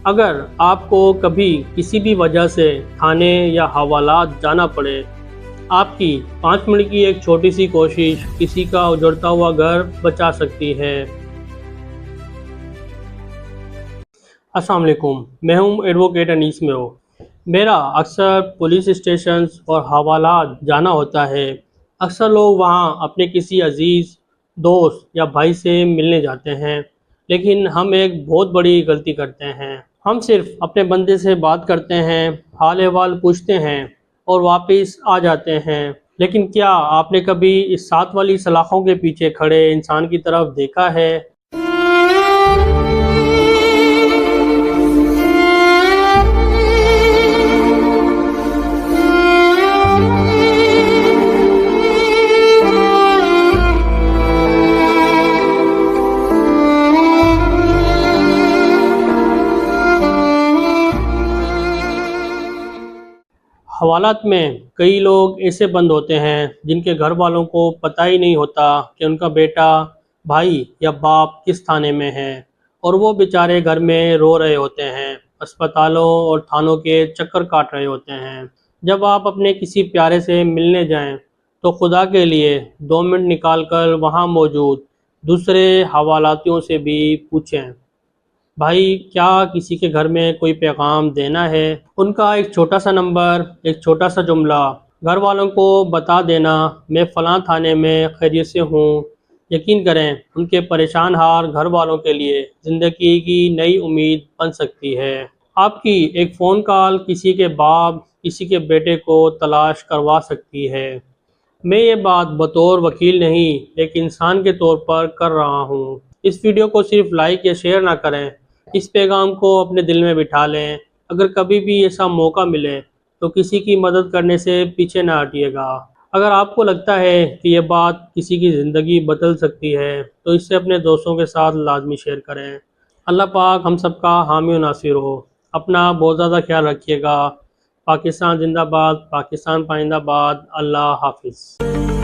अगर आपको कभी किसी भी वजह से थाने या हवालात जाना पड़े, आपकी 5 मिनट की एक छोटी सी कोशिश किसी का उजड़ता हुआ घर बचा सकती है। अस्सलाम वालेकुम, मैं हूं एडवोकेट अनीस में हो। मेरा अक्सर पुलिस स्टेशंस और हवालात जाना होता है। अक्सर लोग वहां अपने किसी अजीज़, दोस्त या भाई से मिलने जाते हैं, लेकिन हम एक बहुत बड़ी गलती करते हैं। हम सिर्फ अपने बंदे से बात करते हैं, हाल अहवाल पूछते हैं और वापस आ जाते हैं। लेकिन क्या आपने कभी इस साथ वाली सलाखों के पीछे खड़े इंसान की तरफ देखा है? हवालात में कई लोग ऐसे बंद होते हैं जिनके घर वालों को पता ही नहीं होता कि उनका बेटा, भाई या बाप किस थाने में है, और वो बेचारे घर में रो रहे होते हैं, अस्पतालों और थानों के चक्कर काट रहे होते हैं। जब आप अपने किसी प्यारे से मिलने जाएं, तो खुदा के लिए 2 मिनट निकाल कर वहाँ मौजूद दूसरे हवालातियों से भी पूछें, भाई क्या किसी के घर में कोई पैगाम देना है। उनका एक छोटा सा नंबर, एक छोटा सा जुमला घर वालों को बता देना, मैं फ़लाँ थाने में खैरियत से हूँ। यकीन करें, उनके परेशान हाल घर वालों के लिए ज़िंदगी की नई उम्मीद बन सकती है। आपकी एक फ़ोन कॉल किसी के बाप, किसी के बेटे को तलाश करवा सकती है। मैं ये बात बतौर वकील नहीं, एक इंसान के तौर पर कर रहा हूँ। इस वीडियो को सिर्फ लाइक या शेयर ना करें, इस पैगाम को अपने दिल में बिठा लें। अगर कभी भी ऐसा मौका मिले तो किसी की मदद करने से पीछे ना हटिएगा। अगर आपको लगता है कि ये बात किसी की ज़िंदगी बदल सकती है, तो इससे अपने दोस्तों के साथ लाजमी शेयर करें। अल्लाह पाक हम सबका हामी और नासिर हो। अपना बहुत ज़्यादा ख्याल रखिएगा। पाकिस्तान जिंदाबाद, पाकिस्तान पाइंदाबाद। अल्लाह हाफिज़।